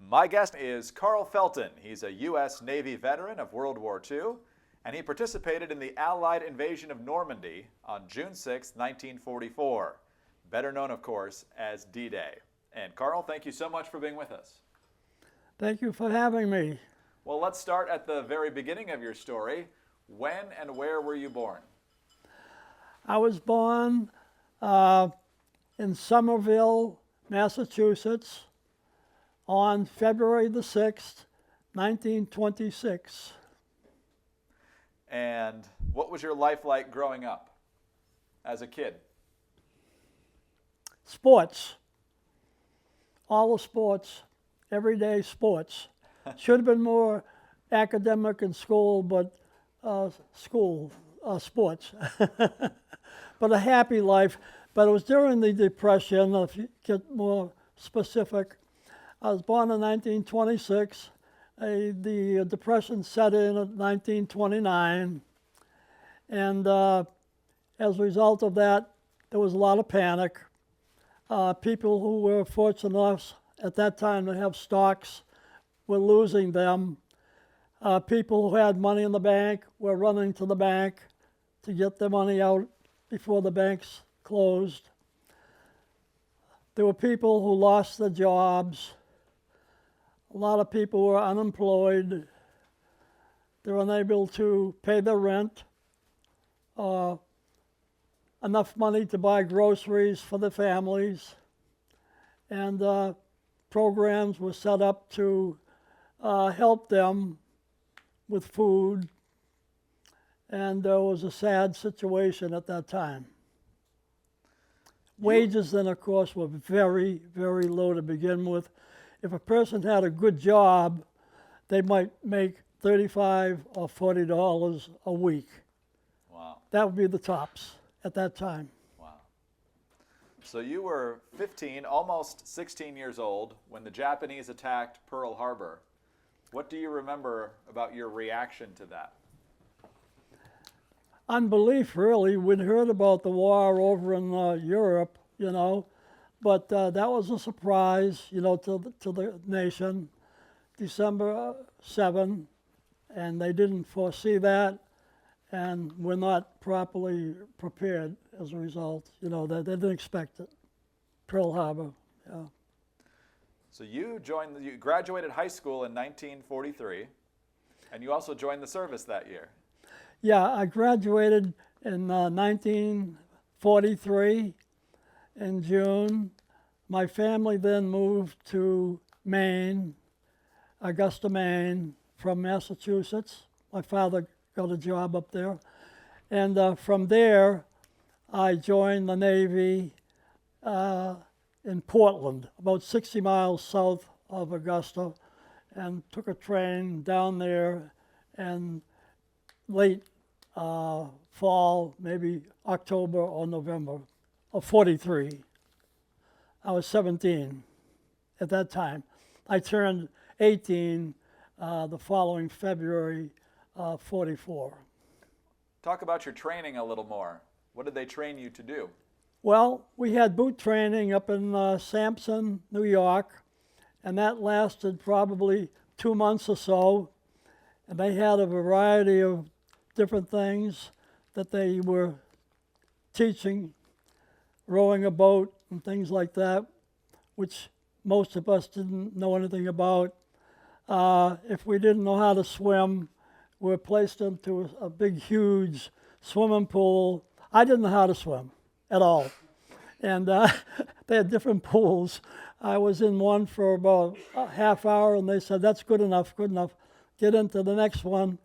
My guest is Carl Felton. He's a U.S. Navy veteran of World War II, and he participated in the Allied invasion of Normandy on June 6, 1944, better known, of course, as D-Day. And Carl, thank you so much for being with us. Thank you for having me. Well, let's start at the very beginning of your story. When and where were you born? I was born in Somerville, Massachusetts, on February the 6th, 1926. And what was your life like growing up as a kid? Sports. All the sports. Everyday sports. Should have been more academic in school, but sports. But a happy life. But it was during the Depression, if you get more specific. I was born in 1926. The Depression set in at 1929. And as a result of that, there was a lot of panic. People who were fortunate enough at that time to have stocks were losing them. People who had money in the bank were running to the bank to get their money out before the banks closed. There were people who lost their jobs. A lot of people were unemployed. They were unable to pay their rent, enough money to buy groceries for their families. And programs were set up to help them with food. And there was a sad situation at that time. Wages then, of course, were very, very low to begin with. If a person had a good job, they might make $35 or $40 a week. Wow. That would be the tops at that time. Wow. So you were 15, almost 16 years old, when the Japanese attacked Pearl Harbor. What do you remember about your reaction to that? Unbelief, really. We'd heard about the war over in Europe, but that was a surprise, to the nation. December 7, and they didn't foresee that, and were not properly prepared as a result. They didn't expect it. Pearl Harbor, yeah. So you graduated high school in 1943, and you also joined the service that year. Yeah, I graduated in 1943 in June. My family then moved to Maine, Augusta, Maine, from Massachusetts. My father got a job up there. And from there, I joined the Navy in Portland, about 60 miles south of Augusta, and took a train down there, and late fall, maybe October or November of 43. I was 17 at that time. I turned 18 the following February 44. Talk about your training a little more. What did they train you to do? Well, we had boot training up in Sampson, New York, and that lasted probably 2 months or so. And they had a variety of different things that they were teaching, rowing a boat and things like that, which most of us didn't know anything about. If we didn't know how to swim, we were placed into a big, huge swimming pool. I didn't know how to swim at all. And they had different pools. I was in one for about a half hour, and they said, that's good enough, good enough. Get into the next one.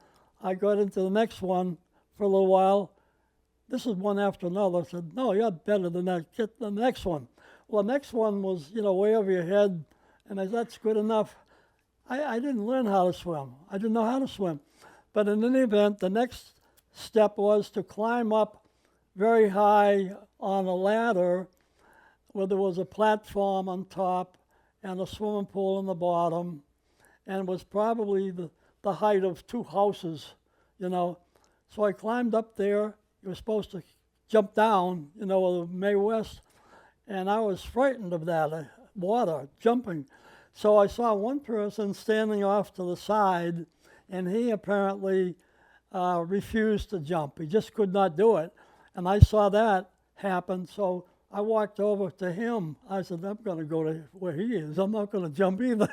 I got into the next one for a little while. This is one after another. I said, no, you're better than that. Get the next one. Well, the next one was, way over your head. And I said, that's good enough. I didn't learn how to swim. I didn't know how to swim. But in any event, the next step was to climb up very high on a ladder where there was a platform on top and a swimming pool in the bottom. And it was probably the height of 2 houses, So I climbed up there. You were supposed to jump down, May West. And I was frightened of that, water, jumping. So I saw one person standing off to the side, and he apparently refused to jump. He just could not do it. And I saw that happen, so I walked over to him. I said, I'm going to go to where he is. I'm not going to jump either.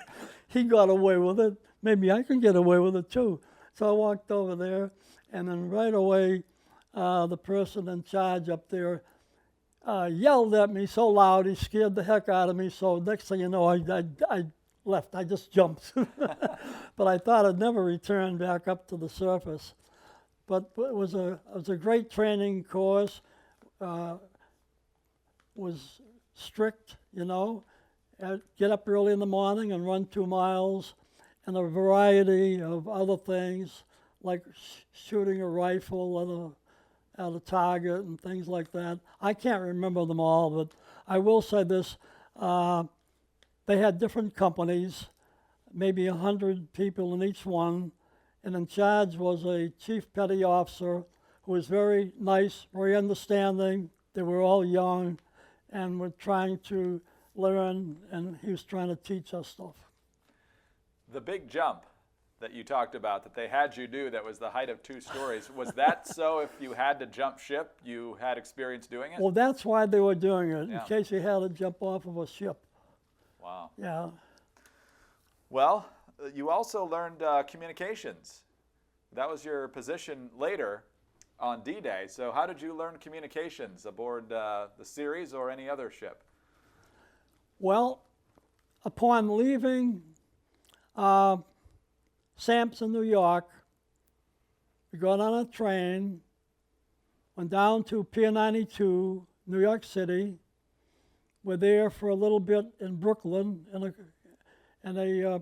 He got away with it. Maybe I can get away with it too. So I walked over there, and then right away, the person in charge up there yelled at me so loud, he scared the heck out of me. So next thing you know, I left. I just jumped. But I thought I'd never return back up to the surface. But it was a great training course. Was strict, you know. Get up early in the morning and run 2 miles, and a variety of other things like shooting a rifle at a target and things like that. I can't remember them all, but I will say this. They had different companies, maybe 100 people in each one, and in charge was a chief petty officer who was very nice, very understanding. They were all young and were trying to learn, and he was trying to teach us stuff. The big jump that you talked about that they had you do, that was the height of 2 stories, was that so if you had to jump ship, you had experience doing it? Well, that's why they were doing it, Yeah. in case you had to jump off of a ship. Wow. Yeah. Well, you also learned communications. That was your position later on D-Day. So how did you learn communications aboard the Ceres or any other ship? Well, upon leaving Sampson, New York, we got on a train, went down to Pier 92, New York City. We're there for a little bit in Brooklyn in a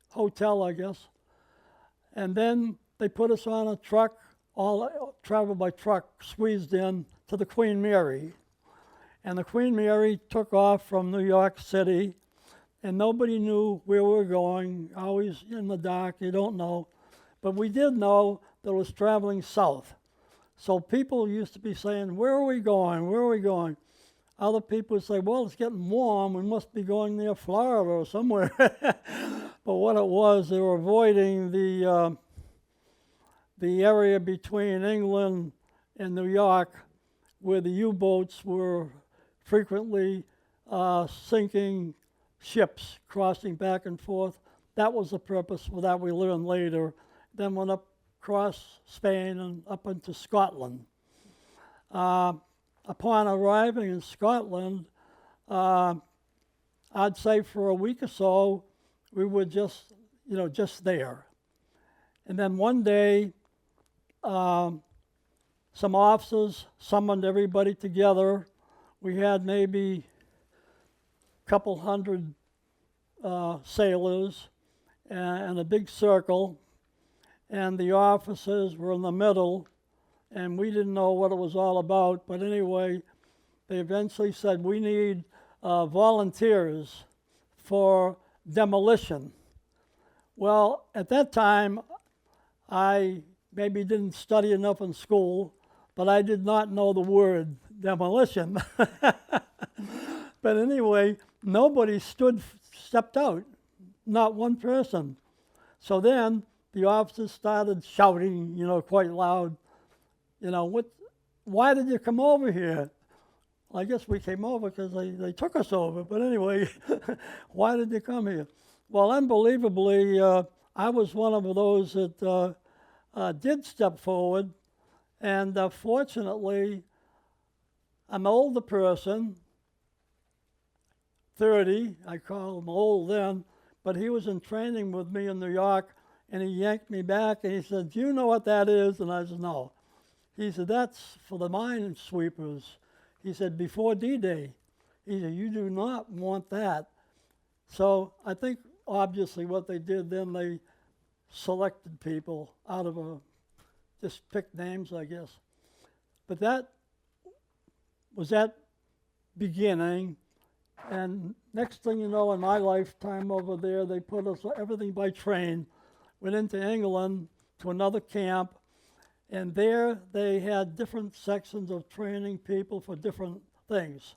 hotel, I guess. And then they put us on a truck, all travel by truck, squeezed in to the Queen Mary. And the Queen Mary took off from New York City, and nobody knew where we were going. Always in the dark, you don't know. But we did know that it was traveling south. So people used to be saying, where are we going? Where are we going? Other people would say, well, it's getting warm. We must be going near Florida or somewhere. But what it was, they were avoiding the area between England and New York, where the U-boats were frequently sinking ships, crossing back and forth. That was the purpose for that, we learned later. Then went up across Spain and up into Scotland. Upon arriving in Scotland, I'd say for a week or so, we were just there. And then one day, some officers summoned everybody together. We had maybe a couple hundred sailors and a big circle, and the officers were in the middle, and we didn't know what it was all about. But anyway, they eventually said, we need volunteers for demolition. Well, at that time, I maybe didn't study enough in school, but I did not know the word demolition. But anyway, nobody stepped out, not one person. So then the officers started shouting, quite loud, why did you come over here? Well, I guess we came over because they took us over. But anyway, why did you come here? Well, unbelievably, I was one of those that did step forward. And fortunately, an older person, 30, I call him old then, but he was in training with me in New York, and he yanked me back and he said, do you know what that is? And I said, no. He said, that's for the mine sweepers. He said, before D-Day. He said, you do not want that. So I think obviously what they did then, they selected people out of just picked names, I guess. But that was that beginning. And next thing you know, in my lifetime over there, they put us everything by train. Went into England to another camp, and there they had different sections of training people for different things.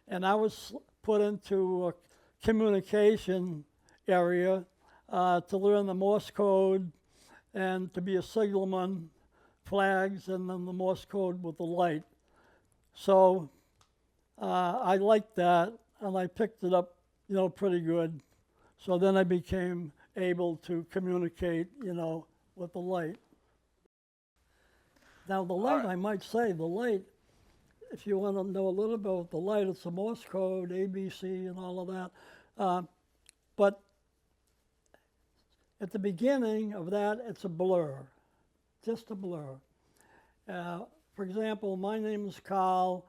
And I was put into communication area to learn the Morse code and to be a signalman, flags, and then the Morse code with the light. So I liked that, and I picked it up, pretty good. So then I became able to communicate, with the light. Now the light, I might say, the light, if you want to know a little bit about the light, it's a Morse code, ABC, and all of that. But at the beginning of that, it's a blur, just a blur. For example, my name is Carl.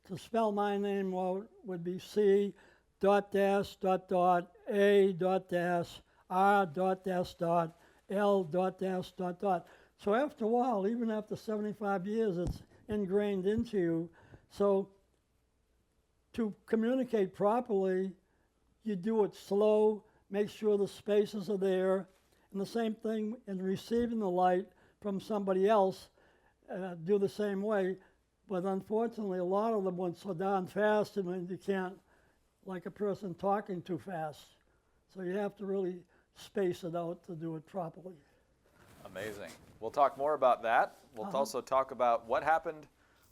To spell my name out would be C dot dash dot dot A dot dash R dot dash dot L dot dash dot dot. So after a while, even after 75 years, it's ingrained into you. So to communicate properly, you do it slow, make sure the spaces are there, and the same thing in receiving the light from somebody else, do the same way. But unfortunately, a lot of them went so darn fast, and you can't, like a person talking too fast. So you have to really space it out to do it properly. Amazing. We'll talk more about that. We'll also talk about what happened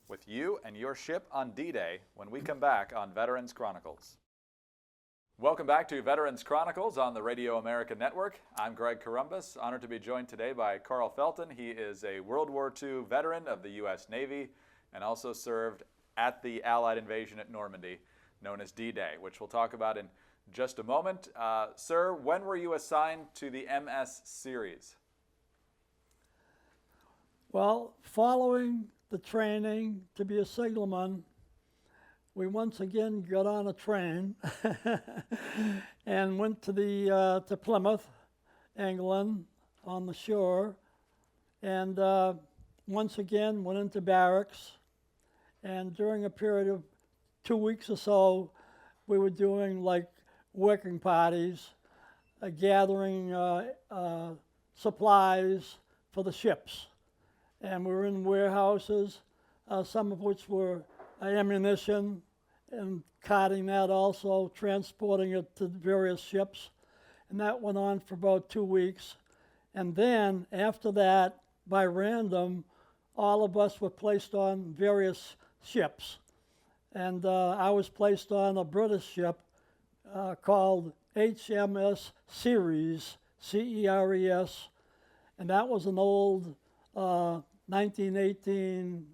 with you and your ship on D-Day when we come back on Veterans Chronicles. Welcome back to Veterans Chronicles on the Radio America Network. I'm Greg Columbus, honored to be joined today by Carl Felton. He is a World War II veteran of the U.S. Navy and also served at the Allied invasion at Normandy, known as D-Day, which we'll talk about in just a moment. Sir, when were you assigned to the MS series? Well, following the training to be a signalman, we once again got on a train and went to Plymouth, England, on the shore, and once again went into barracks. And during a period of 2 weeks or so, we were doing like working parties, gathering supplies for the ships. And we were in warehouses, some of which were ammunition, and carting that also, transporting it to various ships. And that went on for about 2 weeks. And then after that, by random, all of us were placed on various ships. And I was placed on a British ship called HMS Ceres, C-E-R-E-S. And that was an old 1918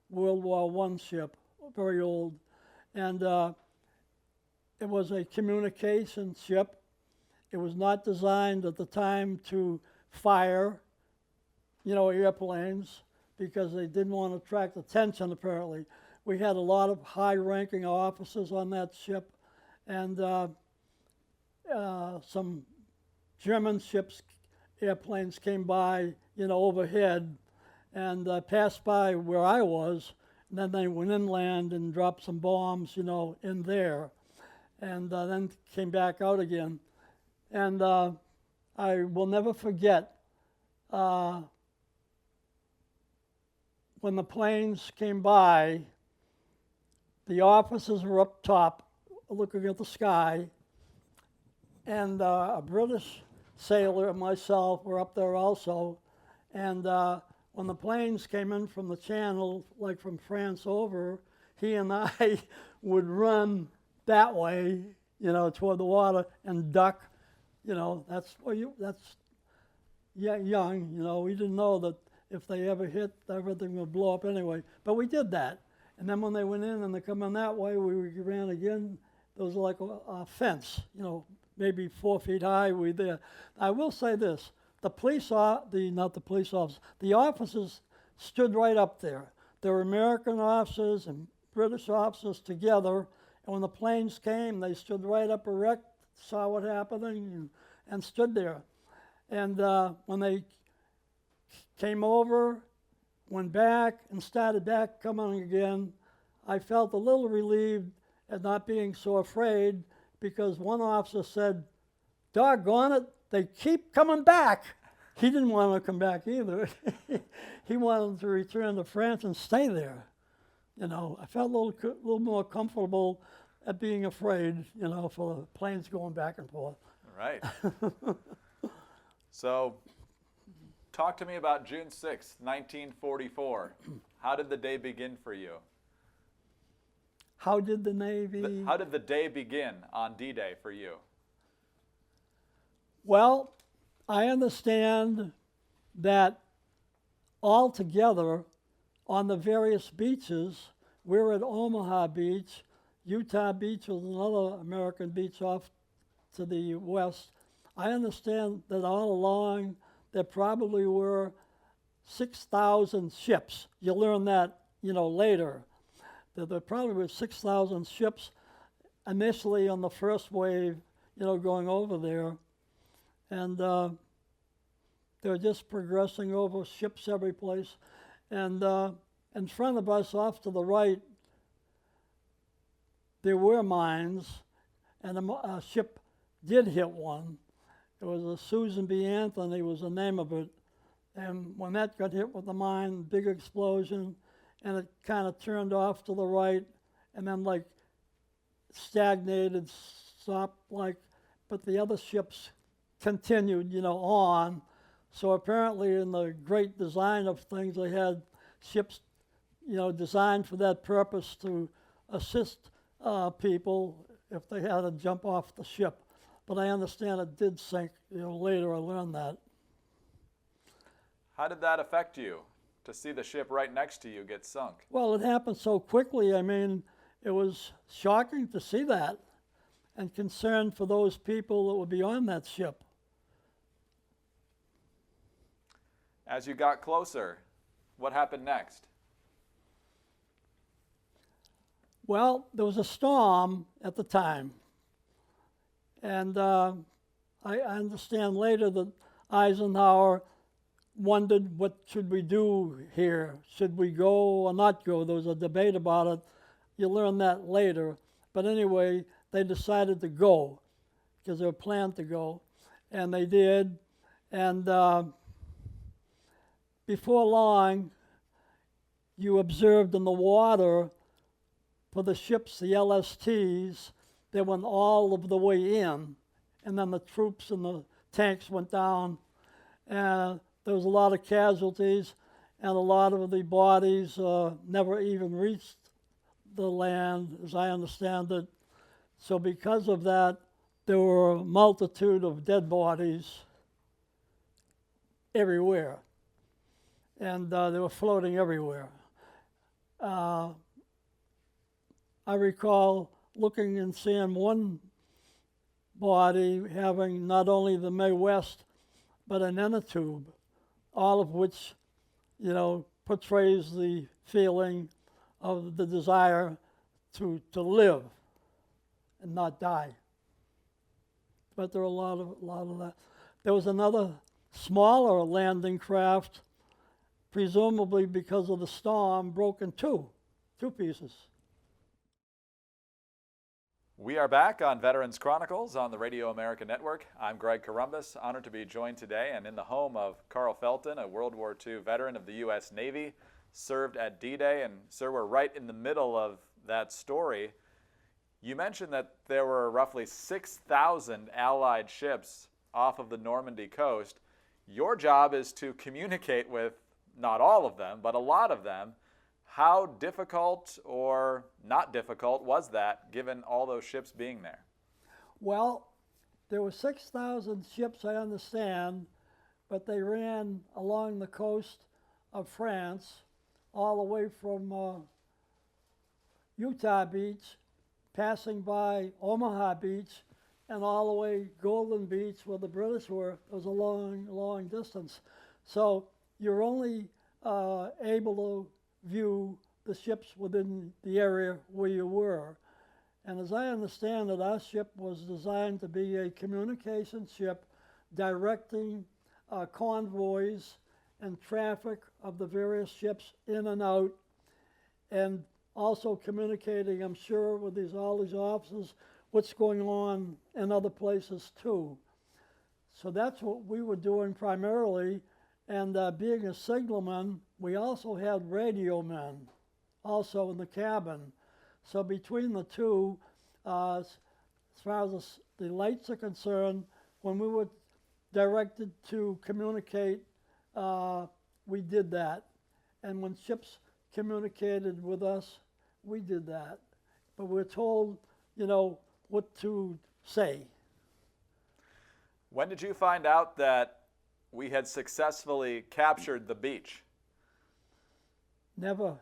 World War I ship, very old. And it was a communication ship. It was not designed at the time to fire, airplanes, because they didn't want to attract attention, apparently. We had a lot of high-ranking officers on that ship, and some German airplanes came by, overhead, and passed by where I was, and then they went inland and dropped some bombs, in there, and then came back out again. And I will never forget when the planes came by, the officers were up top looking at the sky, and a British sailor and myself were up there also. And when the planes came in from the channel, like from France over, he and I would run that way, toward the water and duck. That's young, we didn't know that if they ever hit, everything would blow up anyway. But we did that. And then when they went in and they come in that way, we ran again. There was like a fence, maybe 4 feet high. We there. I will say this: the officers stood right up there. There were American officers and British officers together. And when the planes came, they stood right up erect, saw what happening, and stood there. And when they came over, went back, and started back coming again, I felt a little relieved at not being so afraid, because one officer said, "Doggone it, they keep coming back." He didn't want to come back either. He wanted to return to France and stay there. I felt a little more comfortable at being afraid, for the planes going back and forth. Right. So, talk to me about June 6th, 1944. How did the day begin for you? How did the Navy? How did the day begin on D-Day for you? Well, I understand that altogether on the various beaches, we're at Omaha Beach. Utah Beach was another American beach off to the west. I understand that all along there probably were 6,000 ships. You learn that, later. That there probably were 6,000 ships initially on the first wave, going over there. And they're just progressing over ships every place. And in front of us, off to the right, there were mines, and a ship did hit one. It was a Susan B. Anthony was the name of it. And when that got hit with the mine, big explosion, and it kind of turned off to the right, and then stagnated, stopped but the other ships continued, on. So apparently in the great design of things, they had ships, designed for that purpose to assist people if they had to jump off the ship. But I understand it did sink, later I learned that. How did that affect you, to see the ship right next to you get sunk? Well, it happened so quickly. I mean, it was shocking to see that, and concern for those people that would be on that ship. As you got closer, what happened next? Well, there was a storm at the time, and I understand later that Eisenhower wondered, what should we do here? Should we go or not go? There was a debate about it. You learn that later. But anyway, they decided to go because they were planned to go, and they did. And before long, you observed in the water for the ships, the LSTs, they went all of the way in, and then the troops and the tanks went down, and there was a lot of casualties, and a lot of the bodies never even reached the land, as I understand it. So because of that, there were a multitude of dead bodies everywhere, and they were floating everywhere. I recall looking and seeing one body having not only the Mae West, but an inner tube, all of which, portrays the feeling of the desire to live and not die. But there were a lot of that. There was another smaller landing craft, presumably because of the storm, broke in two pieces. We are back on Veterans Chronicles on the Radio America Network. I'm Greg Columbus, honored to be joined today and in the home of Carl Felton, a World War II veteran of the U.S. Navy, served at D-Day. And sir, we're right in the middle of that story. You mentioned that there were roughly 6,000 Allied ships off of the Normandy coast. Your job is to communicate with not all of them, but a lot of them. How difficult or not difficult was that, given all those ships being there? Well, there were 6,000 ships, I understand, but they ran along the coast of France, all the way from Utah Beach, passing by Omaha Beach, and all the way Golden Beach, where the British were. It was a long, long distance. So you're only able to view the ships within the area where you were. And as I understand it, our ship was designed to be a communication ship directing convoys and traffic of the various ships in and out, and also communicating, I'm sure, with all these officers, what's going on in other places too. So that's what we were doing primarily. And being a signalman, we also had radio men also in the cabin. So between the two, as far as the lights are concerned, when we were directed to communicate, we did that. And when ships communicated with us, we did that. But we're told, what to say. When did you find out that we had successfully captured the beach? Never.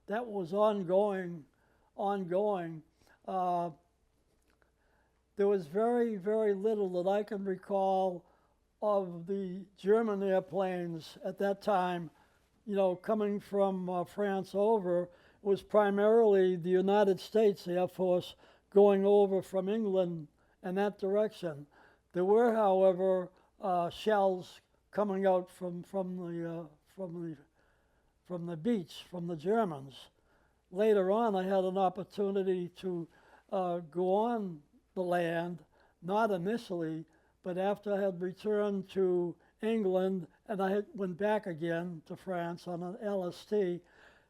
That was ongoing. There was very, very little that I can recall of the German airplanes at that time, coming from France over. It was primarily the United States Air Force going over from England in that direction. There were, however, shells coming out from the beach, from the Germans. Later on, I had an opportunity to go on the land, not initially, but after I had returned to England and I went back again to France on an LST,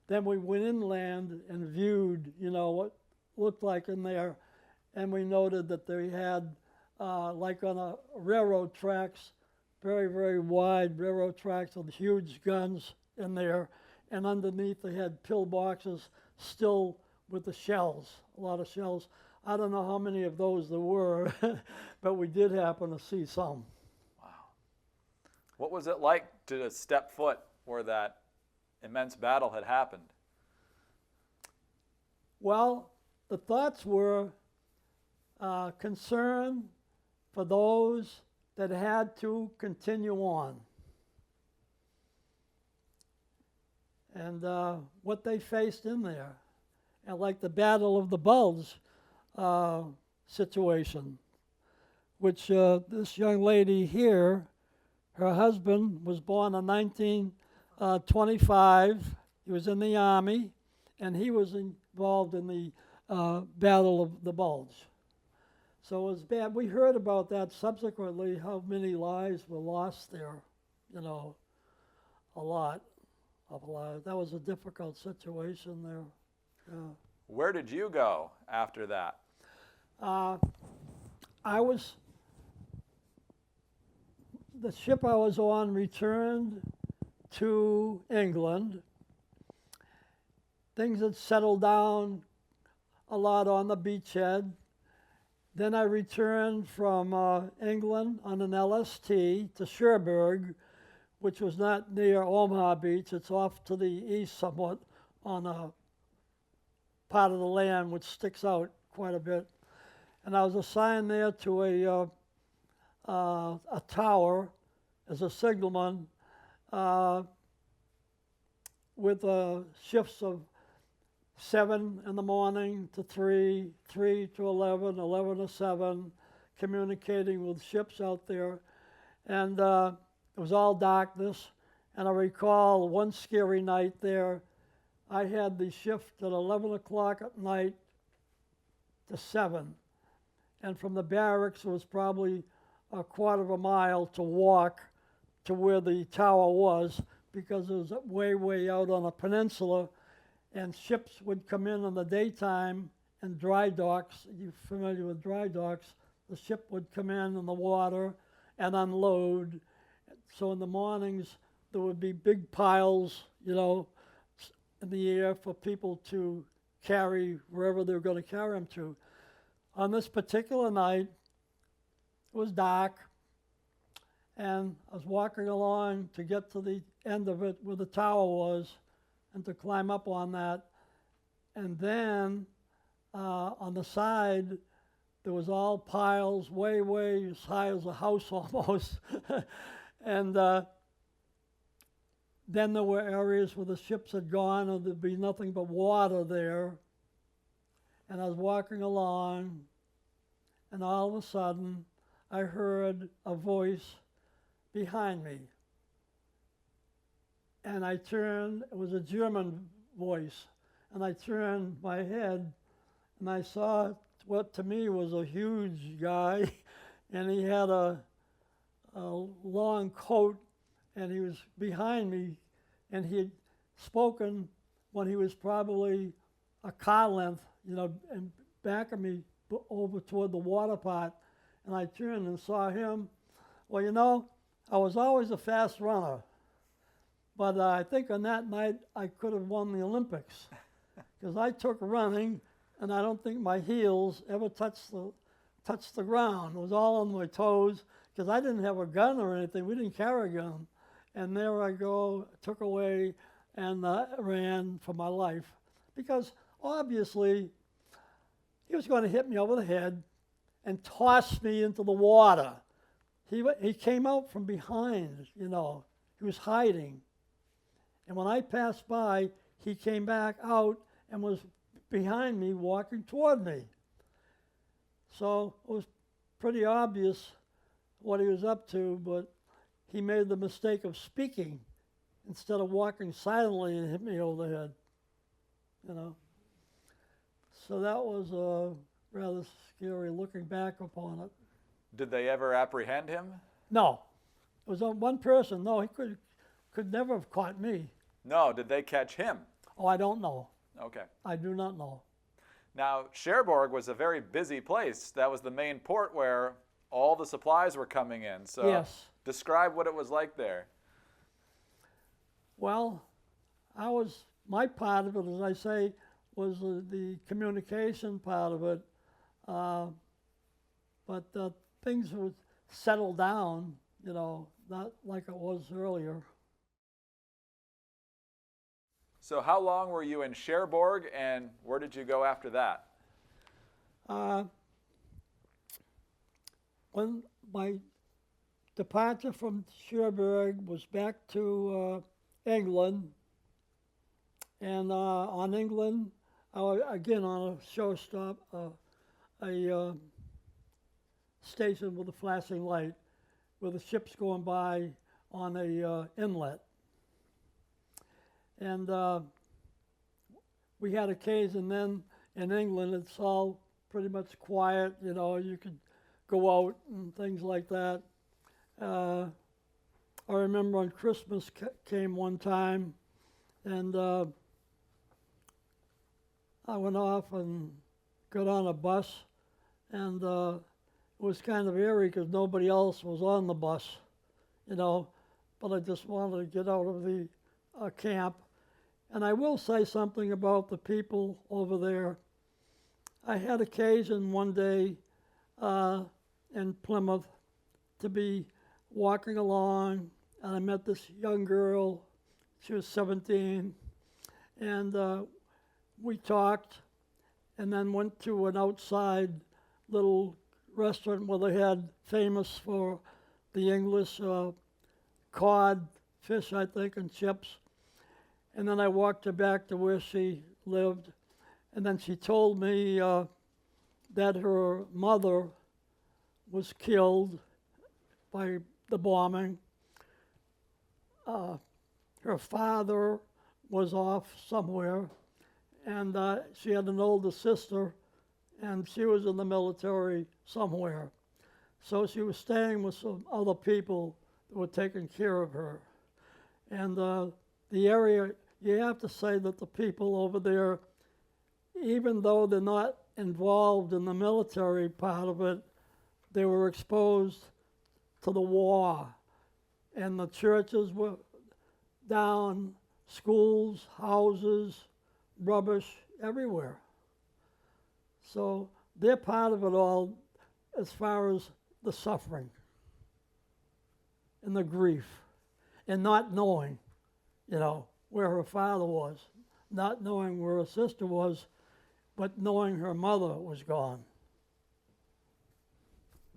then we went inland and viewed, what looked like in there, and we noted that they had, like on a railroad tracks, very, very wide railroad tracks with huge guns in there, and underneath they had pillboxes still with the shells, a lot of shells. I don't know how many of those there were, but we did happen to see some. Wow. What was it like to step foot where that immense battle had happened? Well, the thoughts were concern for those that had to continue on. And what they faced in there. And like the Battle of the Bulge situation, which this young lady here, her husband was born in 1925. He was in the Army, and he was involved in the Battle of the Bulge. So it was bad. We heard about that subsequently, how many lives were lost there, a lot of lives. That was a difficult situation there. Yeah. Where did you go after that? The ship I was on returned to England. Things had settled down a lot on the beachhead. Then I returned from England on an LST to Cherbourg, which was not near Omaha Beach. It's off to the east somewhat on a part of the land which sticks out quite a bit. And I was assigned there to a tower as a signalman with shifts of 7 in the morning to 3, 3 to 11, 11 to 7, communicating with ships out there. And it was all darkness. And I recall one scary night there, I had the shift at 11 o'clock at night to 7. And from the barracks, it was probably a quarter of a mile to walk to where the tower was, because it was way, way out on a peninsula, and ships would come in the daytime and dry docks. You're familiar with dry docks. The ship would come in the water and unload. So in the mornings, there would be big piles, in the air for people to carry wherever they were going to carry them to. On this particular night, it was dark, and I was walking along to get to the end of it where the tower was and to climb up on that. And then on the side, there was all piles way, way as high as a house almost. And then there were areas where the ships had gone and there'd be nothing but water there. And I was walking along, and all of a sudden, I heard a voice behind me. And I turned, it was a German voice, and I turned my head, and I saw what to me was a huge guy, and he had a long coat, and he was behind me, and he had spoken when he was probably a car length, and back of me over toward the water part, and I turned and saw him. Well, you know, I was always a fast runner, but I think on that night I could have won the Olympics because I took running, and I don't think my heels ever touched the ground. It was all on my toes because I didn't have a gun or anything. We didn't carry a gun. And there I go, took away, and ran for my life because obviously he was going to hit me over the head and toss me into the water. He came out from behind, you know. He was hiding. And when I passed by, he came back out and was behind me, walking toward me. So it was pretty obvious what he was up to, but he made the mistake of speaking instead of walking silently and hit me over the head, you know. So that was rather scary looking back upon it. Did they ever apprehend him? No, it was on one person. No, he could never have caught me. No, did they catch him? Oh, I don't know. Okay. I do not know. Now, Cherbourg was a very busy place. That was the main port where all the supplies were coming in. So Yes. describe what it was like there. Well, my part of it, as I say, was the communication part of it. But things would settle down, you know, not like it was earlier. So how long were you in Cherbourg, and where did you go after that? When my departure from Cherbourg was back to England, and on England, I was again on a show stop, a station with a flashing light, with the ships going by on a inlet. And we had occasion then in England, it's all pretty much quiet, you know, you could go out and things like that. I remember when Christmas came one time, and I went off and got on a bus, and it was kind of eerie because nobody else was on the bus, you know, but I just wanted to get out of the camp. And I will say something about the people over there. I had occasion one day in Plymouth to be walking along, and I met this young girl. She was 17, and we talked, and then went to an outside little restaurant where they had famous for the English cod fish, I think, and chips. And then I walked her back to where she lived, and then she told me that her mother was killed by the bombing. Her father was off somewhere, and she had an older sister, and she was in the military somewhere. So she was staying with some other people that were taking care of her. And the area, you have to say that the people over there, even though they're not involved in the military part of it, they were exposed to the war. And the churches were down, schools, houses, rubbish, everywhere. So they're part of it all as far as the suffering and the grief and not knowing, you know, where her father was, not knowing where her sister was, but knowing her mother was gone.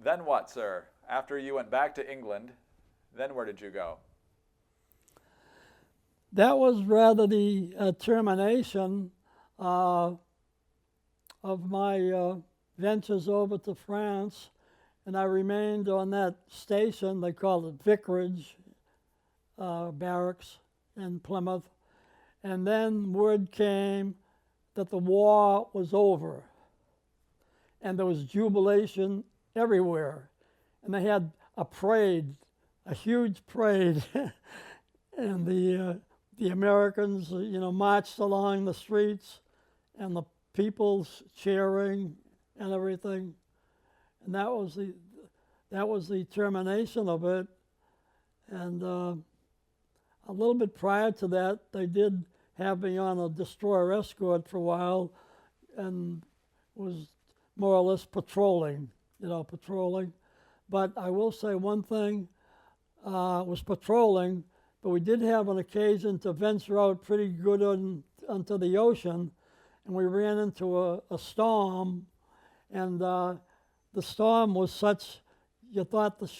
Then what, sir? After you went back to England, then where did you go? That was rather the termination of my ventures over to France, and I remained on that station. They called it Vicarage Barracks in Plymouth. And then word came that the war was over, and there was jubilation everywhere. And they had a parade, a huge parade, and the Americans, you know, marched along the streets, and the people cheering and everything. And that was that was the termination of it. And a little bit prior to that, they did have me on a destroyer escort for a while, and was more or less patrolling, patrolling. But I will say one thing, was patrolling, but we did have an occasion to venture out pretty good onto the ocean, and we ran into a storm, and the storm was such, you thought the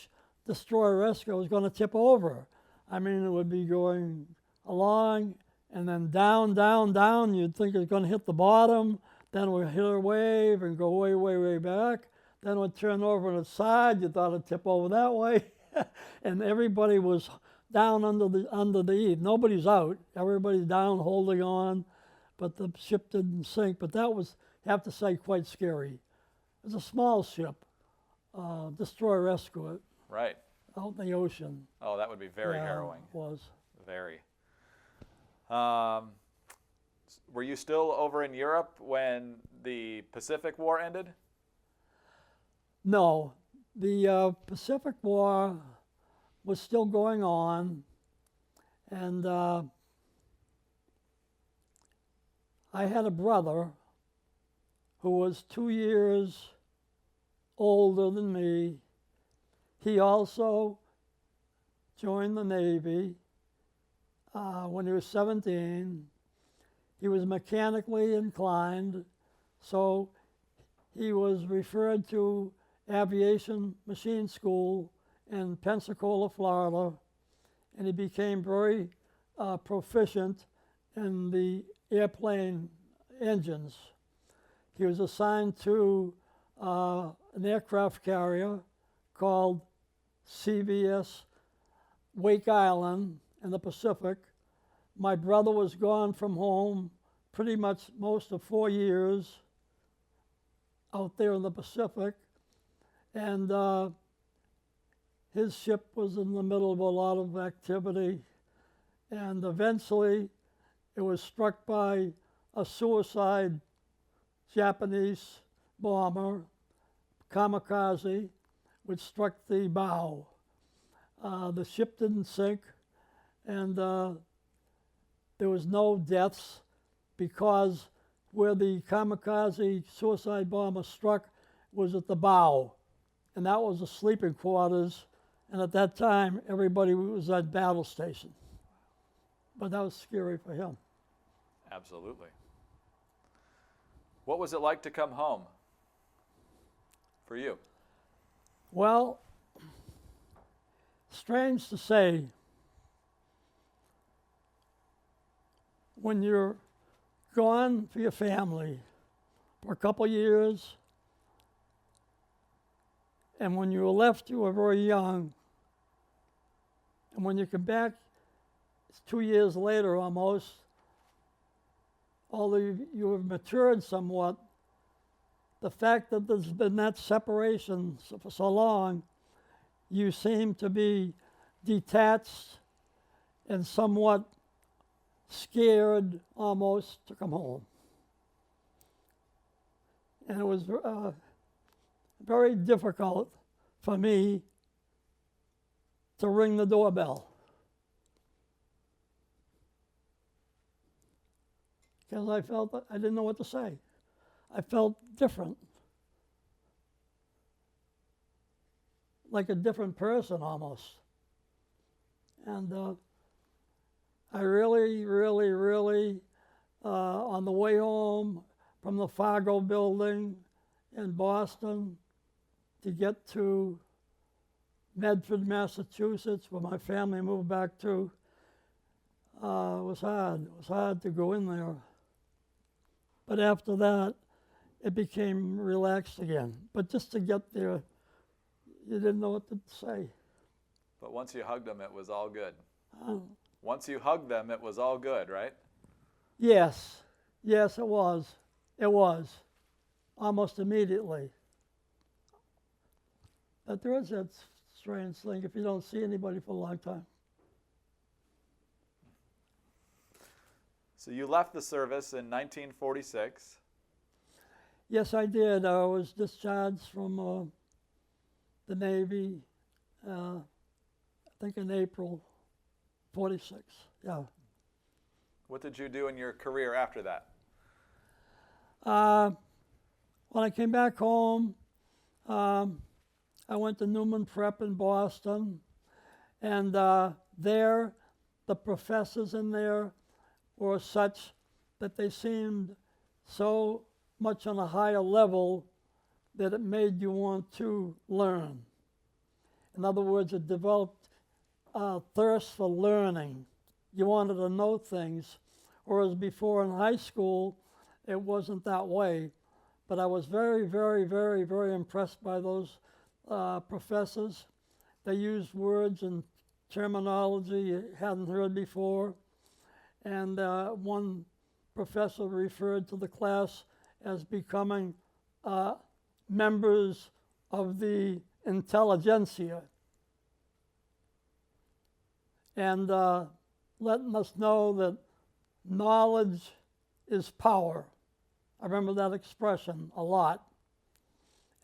destroyer escort was going to tip over. I mean, it would be going along, and then down, down, down. You'd think it was going to hit the bottom. Then it would hit a wave and go way, way, way back. Then it would turn over to the side. You thought it'd tip over that way. And everybody was down under the eave. Nobody's out. Everybody's down holding on. But the ship didn't sink. But that was, I have to say, quite scary. It was a small ship, destroyer escort. Right. Out in the ocean. Oh, that would be very harrowing. It was. Very. Were you still over in Europe when the Pacific War ended? No. The Pacific War was still going on, and I had a brother who was 2 years older than me. He also joined the Navy when he was 17. He was mechanically inclined, so he was referred to aviation machine school in Pensacola, Florida, and he became very proficient in the airplane engines. He was assigned to an aircraft carrier called CVS Wake Island in the Pacific. My brother was gone from home pretty much most of 4 years out there in the Pacific, and his ship was in the middle of a lot of activity, and eventually it was struck by a suicide Japanese bomber, kamikaze, which struck the bow. The ship didn't sink, and there was no deaths because where the kamikaze suicide bomber struck was at the bow, and that was the sleeping quarters, and at that time everybody was at battle station. But that was scary for him. Absolutely. What was it like to come home for you? Well, strange to say, when you're gone for your family for a couple years, and when you were left, you were very young, and when you come back, it's 2 years later almost, although you have matured somewhat, the fact that there's been that separation for so long, you seem to be detached and somewhat scared almost to come home. And it was very difficult for me to ring the doorbell, because I felt that I didn't know what to say. I felt different, like a different person almost. And I really, on the way home from the Fargo building in Boston to get to Medford, Massachusetts, where my family moved back to, it was hard. It was hard to go in there. But after that, it became relaxed again. But just to get there, you didn't know what to say. But once you hugged them, it was all good. Once you hugged them, it was all good, right? Yes, it was. It was, almost immediately. But there is that strange thing if you don't see anybody for a long time. So you left the service in 1946. Yes, I did. I was discharged from the Navy, I think in April 46, yeah. What did you do in your career after that? When I came back home, I went to Newman Prep in Boston, and there, the professors in there were such that they seemed so much on a higher level that it made you want to learn. In other words, it developed a thirst for learning. You wanted to know things, whereas before in high school, it wasn't that way. But I was very, very, very, very impressed by those professors. They used words and terminology you hadn't heard before. And one professor referred to the class as becoming members of the intelligentsia, and letting us know that knowledge is power. I remember that expression a lot,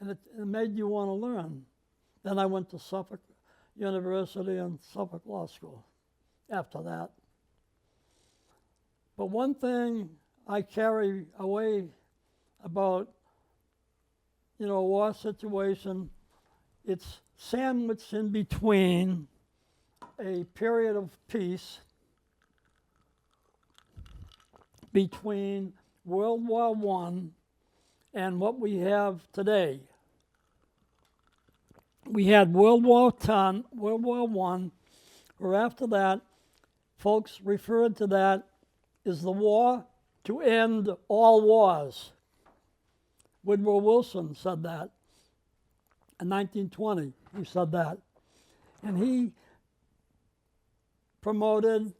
and it made you want to learn. Then I went to Suffolk University and Suffolk Law School after that. But one thing I carry away about, a war situation, it's sandwiched in between a period of peace between World War I and what we have today. We had World War I, where after that, folks referred to that as the war to end all wars. Woodrow Wilson said that in 1920. He said that. And he promoted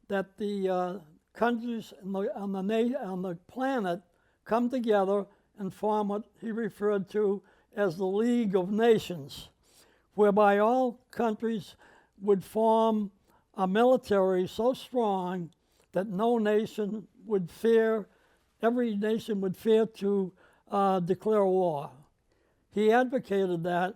that the countries on the planet come together and form what he referred to as the League of Nations, whereby all countries would form a military so strong that no nation would fear, every nation would fear to declare war. He advocated that.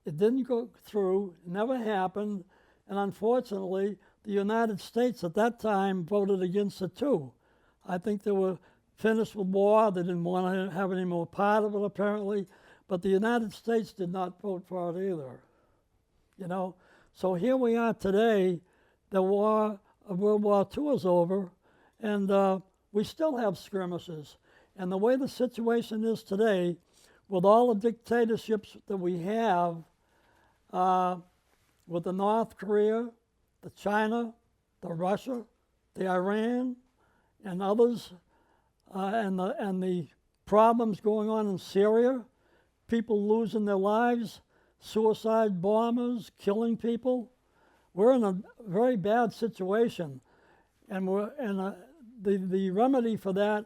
It didn't go through, it never happened, and unfortunately, the United States at that time voted against it too. I think they were finished with war, they didn't want to have any more part of it apparently, but the United States did not vote for it either. So here we are today, the war of World War II is over, and we still have skirmishes. And the way the situation is today, with all the dictatorships that we have, with the North Korea, the China, the Russia, the Iran, and others, and the problems going on in Syria, people losing their lives, suicide bombers, killing people. We're in a very bad situation, and the remedy for that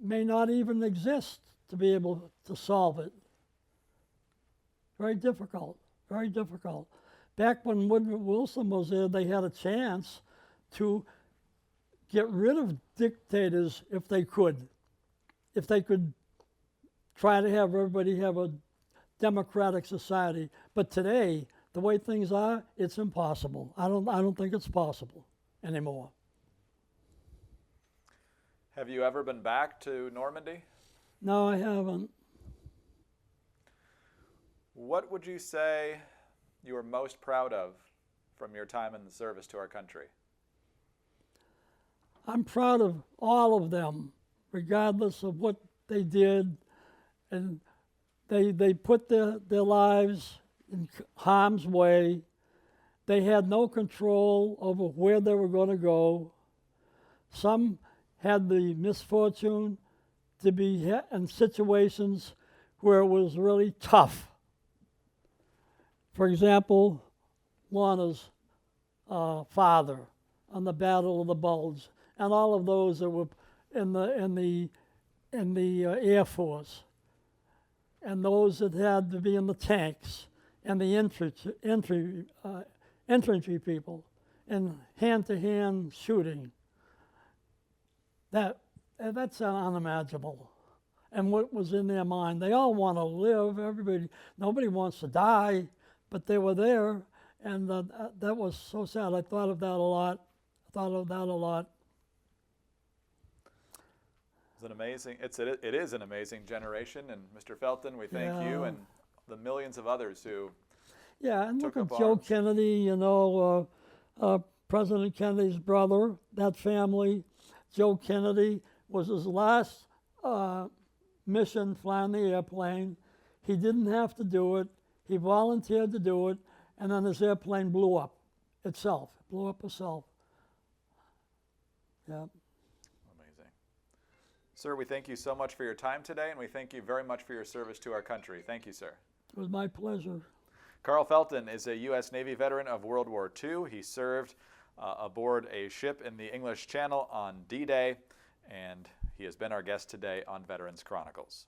may not even exist to be able to solve it. Very difficult, very difficult. Back when Woodrow Wilson was there, they had a chance to get rid of dictators if they could try to have everybody have a democratic society. But today, the way things are, it's impossible. I don't think it's possible anymore. Have you ever been back to Normandy? No, I haven't. What would you say you are most proud of from your time in the service to our country? I'm proud of all of them, regardless of what they did. And they put their lives in harm's way. They had no control over where they were going to go. Some had the misfortune to be in situations where it was really tough. For example, Lorna's father on the Battle of the Bulge, and all of those that were in the Air Force, and those that had to be in the tanks, and the infantry people, and hand-to-hand shooting. That's unimaginable. and what was in their mind. They all want to live. Nobody wants to die, but they were there, and that was so sad. I thought of that a lot. It's an amazing. It is an amazing generation, and Mr. Felton, we thank you and the millions of others who. Yeah, and look took at up Joe arms. Kennedy, President Kennedy's brother, that family. Joe Kennedy was his last mission flying the airplane. He didn't have to do it. He volunteered to do it, and then his airplane blew up itself. Yeah. Amazing. Sir, we thank you so much for your time today, and we thank you very much for your service to our country. Thank you, sir. It was my pleasure. Carl Felton is a U.S. Navy veteran of World War II. He served aboard a ship in the English Channel on D-Day, and he has been our guest today on Veterans Chronicles.